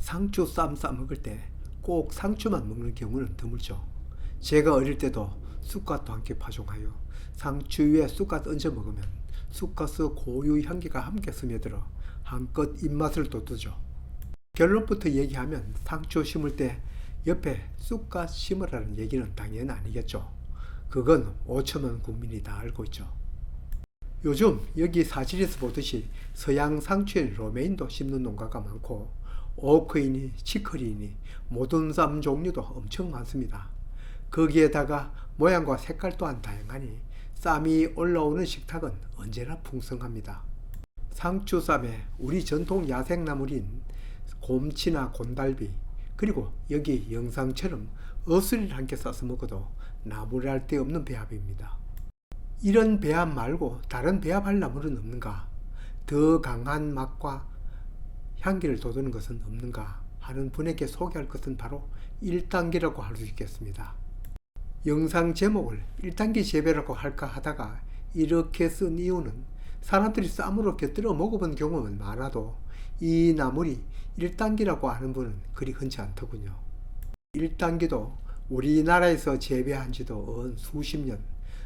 상추 쌈 싸먹을 때 꼭 상추만 먹는 경우는 드물죠. 제가 어릴 때도 쑥갓도 함께 파종하여 상추 위에 쑥갓 얹어 먹으면 쑥갓의 고유 향기가 함께 스며들어 한껏 입맛을 돋우죠. 결론부터 얘기하면 상추 심을 때 옆에 쑥갓 심으라는 얘기는 당연히 아니겠죠. 그건 5천원 국민이 다 알고 있죠. 요즘 여기 사진에서 보듯이 서양 상추엔 로메인도 심는 농가가 많고 오크이니 치커리니 모든 쌈 종류도 엄청 많습니다. 거기에다가 모양과 색깔 또한 다양하니 쌈이 올라오는 식탁은 언제나 풍성합니다. 상추 쌈에 우리 전통 야생나물인 곰치나 곤달비, 그리고 여기 영상처럼 어수리를 함께 싸서 먹어도 나무랄 데 없는 배합입니다. 이런 배합 말고 다른 배합할 나물은 없는가? 더 강한 맛과 향기를 돋우는 것은 없는가 하는 분에게 소개할 것은 바로 1단계라고 할 수 있겠습니다. 영상 제목을 1단계 재배라고 할까 하다가 이렇게 쓴 이유는 사람들이 쌈으로 곁들여 먹어본 경험은 많아도 이 나물이 1단계라고 하는 분은 그리 흔치 않더군요. 1단계도 우리나라에서 재배한 지도 수십 년,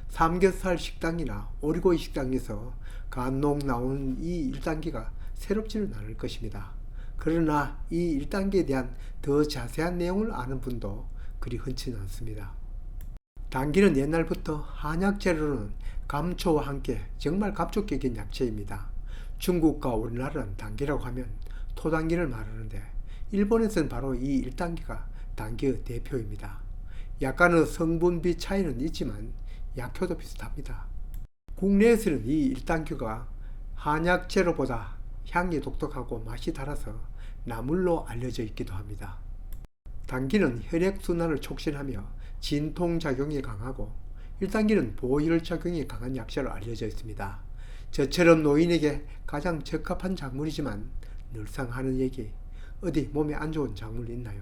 삼겹살 식당이나 오리고기 식당에서 간혹 나오는 이 1단계가 새롭지는 않을 것입니다. 그러나 이 1단계에 대한 더 자세한 내용을 아는 분도 그리 흔치는 않습니다. 당귀는 옛날부터 한약 재료로는 감초와 함께 정말 감촉적인 약재입니다. 중국과 우리나라는 당귀라고 하면 토당귀를 말하는데 일본에서는 바로 이 1단계가 당귀의 대표입니다. 약간의 성분비 차이는 있지만 약효도 비슷합니다. 국내에서는 이 1단계가 한약 재료보다 향이 독특하고 맛이 달아서 나물로 알려져 있기도 합니다. 당귀는 혈액순환을 촉진하며 진통작용이 강하고 1단계는 보혈작용이 강한 약재로 알려져 있습니다. 저처럼 노인에게 가장 적합한 작물이지만 늘상 하는 얘기, 어디 몸에 안 좋은 작물 있나요?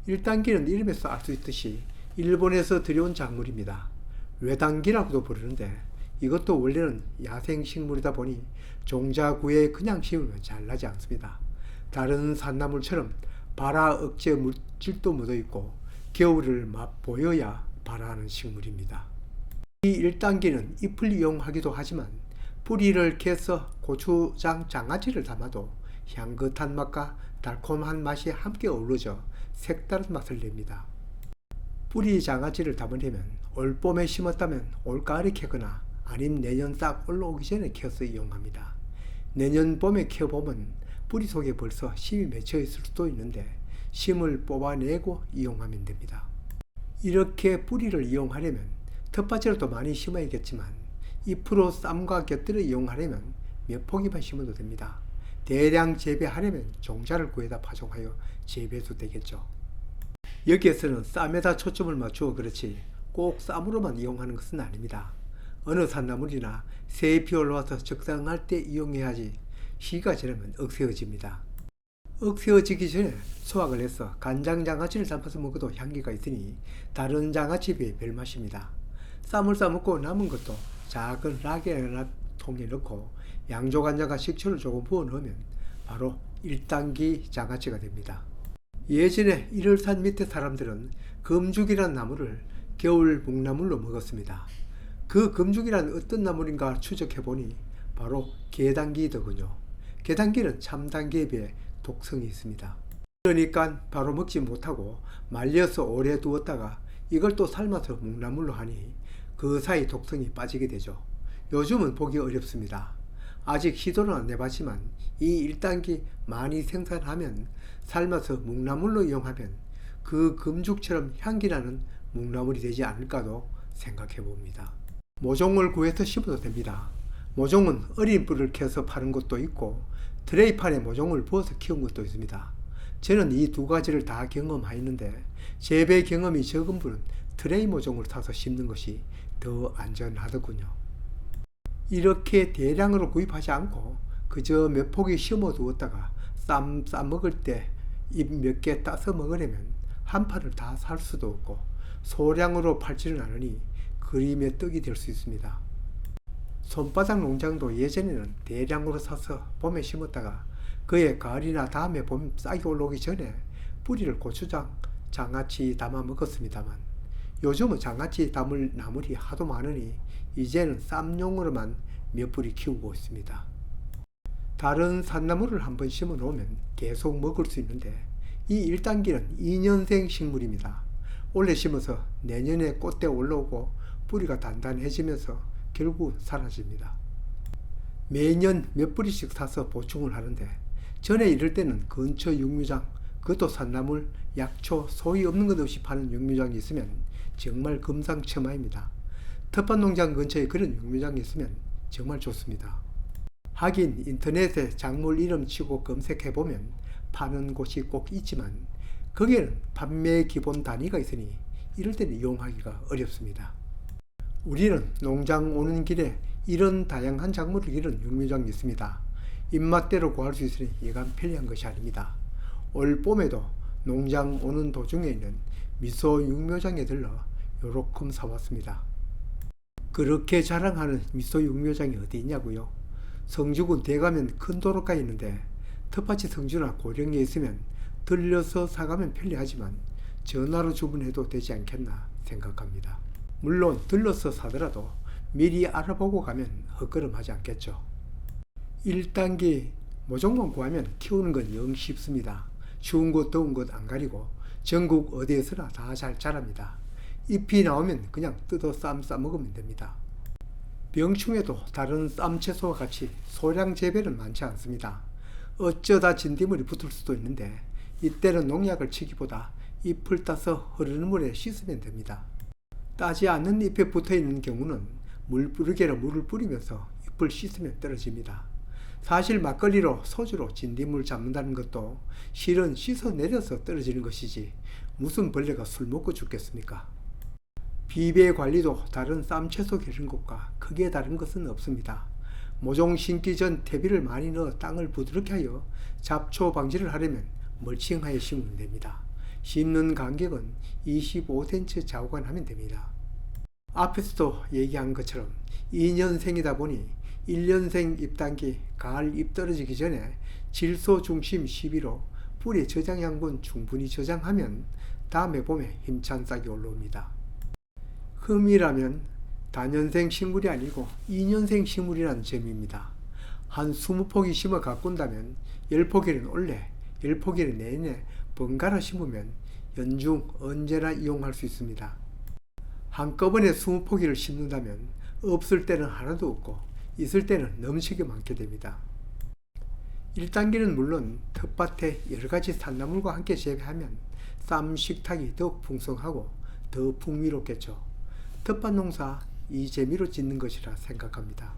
1단계는 이름에서 알 수 있듯이 일본에서 들여온 작물입니다. 외단기라고도 부르는데 이것도 원래는 야생식물이다 보니 종자구에 그냥 심으면 잘 나지 않습니다. 다른 산나물처럼 발화 억제 물질도 묻어있고 겨울을 맛보여야 발화하는 식물입니다. 이 1단계는 잎을 이용하기도 하지만 뿌리를 캐서 고추장 장아찌를 담아도 향긋한 맛과 달콤한 맛이 함께 어우러져 색다른 맛을 냅니다. 뿌리 장아찌를 담으려면 올봄에 심었다면 올가을에 캐거나 아님 내년 싹 올라오기 전에 캐서 이용합니다. 내년 봄에 캐보면 뿌리 속에 벌써 심이 맺혀 있을 수도 있는데 심을 뽑아내고 이용하면 됩니다. 이렇게 뿌리를 이용하려면 텃밭이라도 많이 심어야겠지만 잎으로 쌈과 곁들여 이용하려면 몇 포기만 심어도 됩니다. 대량 재배하려면 종자를 구해다 파종하여 재배해도 되겠죠. 여기에서는 쌈에다 초점을 맞추어 그렇지 꼭 쌈으로만 이용하는 것은 아닙니다. 어느 산나물이나 새잎이 올라와서 적당할 때 이용해야지 시기가 지나면 억세어집니다. 억세어지기 전에 수확을 해서 간장장아찌를 담아서 먹어도 향기가 있으니 다른 장아찌에 비해 별맛입니다. 쌈을 싸먹고 남은 것도 작은 락이나 통에 넣고 양조간장과 식초를 조금 부어 넣으면 바로 1단계 장아찌가 됩니다. 예전에 일월산 밑에 사람들은 금죽이라는 나무를 겨울 묵나물로 먹었습니다. 그 금죽이란 어떤 나물인가 추적해보니 바로 게단기더군요. 게단기는 참단기에 비해 독성이 있습니다. 그러니까 바로 먹지 못하고 말려서 오래 두었다가 이걸 또 삶아서 묵나물로 하니 그 사이 독성이 빠지게 되죠. 요즘은 보기 어렵습니다. 아직 시도는 안 해봤지만 이 1단계 많이 생산하면 삶아서 묵나물로 이용하면 그 금죽처럼 향기나는 묵나물이 되지 않을까도 생각해 봅니다. 모종을 구해서 심어도 됩니다. 모종은 어린 뿔을 캐서 파는 것도 있고 트레이판에 모종을 부어서 키운 것도 있습니다. 저는 이 두 가지를 다 경험하였는데 재배 경험이 적은 분은 트레이 모종을 사서 심는 것이 더 안전하더군요. 이렇게 대량으로 구입하지 않고 그저 몇 포기 심어 두었다가 쌈 싸먹을 때 잎 몇 개 따서 먹으려면 한 판을 다 살 수도 없고 소량으로 팔지는 않으니 그림의 떡이 될 수 있습니다. 손바닥 농장도 예전에는 대량으로 사서 봄에 심었다가 그해 가을이나 다음에 봄 싹이 올라오기 전에 뿌리를 고추장, 장아찌 담아 먹었습니다만 요즘은 장아찌 담을 나물이 하도 많으니 이제는 쌈용으로만 몇 뿌리 키우고 있습니다. 다른 산나물을 한번 심어 놓으면 계속 먹을 수 있는데 이 1단계는 2년생 식물입니다. 올해 심어서 내년에 꽃대 올라오고 뿌리가 단단해지면서 결국 사라집니다. 매년 몇 뿌리씩 사서 보충을 하는데 전에 이럴 때는 근처 육묘장, 그것도 산나물, 약초, 소위 없는 것 없이 파는 육묘장이 있으면 정말 금상첨화입니다. 텃밭농장 근처에 그런 육묘장이 있으면 정말 좋습니다. 하긴 인터넷에 작물 이름 치고 검색해보면 파는 곳이 꼭 있지만 거기에는 판매 기본 단위가 있으니 이럴 때는 이용하기가 어렵습니다. 우리는 농장 오는 길에 이런 다양한 작물을 기른 육묘장이 있습니다. 입맛대로 구할 수 있으니 예감 편리한 것이 아닙니다. 올 봄에도 농장 오는 도중에 있는 미소 육묘장에 들러 요렇게 사왔습니다. 그렇게 자랑하는 미소 육묘장이 어디 있냐고요? 성주군 대가면 큰 도로가에 있는데 텃밭이 성주나 고령에 있으면 들려서 사가면 편리하지만 전화로 주문해도 되지 않겠나 생각합니다. 물론 들러서 사더라도 미리 알아보고 가면 헛걸음하지 않겠죠. 1단계 모종만 구하면 키우는 건 영 쉽습니다. 추운 곳 더운 곳 안 가리고 전국 어디에서나 다 잘 자랍니다. 잎이 나오면 그냥 뜯어 쌈 싸먹으면 됩니다. 병충해도 다른 쌈채소와 같이 소량 재배는 많지 않습니다. 어쩌다 진딧물이 붙을 수도 있는데 이때는 농약을 치기보다 잎을 따서 흐르는 물에 씻으면 됩니다. 따지 않는 잎에 붙어있는 경우는 물뿌리개로 물을 뿌리면서 잎을 씻으면 떨어집니다. 사실 막걸리로 소주로 진딧물 잡는다는 것도 실은 씻어내려서 떨어지는 것이지 무슨 벌레가 술 먹고 죽겠습니까? 비배 관리도 다른 쌈채소 기른 것과 크게 다른 것은 없습니다. 모종 심기 전 퇴비를 많이 넣어 땅을 부드럽게 하여 잡초 방지를 하려면 멀칭하여 심으면 됩니다. 심는 간격은 25cm 좌우간 하면 됩니다. 앞에서도 얘기한 것처럼 2년생이다 보니 1년생 잎단기 가을 잎 떨어지기 전에 질소 중심 시비로 뿌리 저장 양분 충분히 저장하면 다음에 봄에 힘찬 싹이 올라옵니다. 흠이라면 다년생 식물이 아니고 2년생 식물이라는 점입니다. 한 20포기 심어 가꾼다면 10포기는 올해, 10포기는 내년에 번갈아 심으면 연중 언제나 이용할 수 있습니다. 한꺼번에 20포기를 심는다면 없을 때는 하나도 없고 있을 때는 넘치게 많게 됩니다. 1단계는 물론 텃밭에 여러가지 산나물과 함께 재배하면 쌈 식탁이 더욱 풍성하고 더 풍미롭겠죠. 텃밭 농사 이 재미로 짓는 것이라 생각합니다.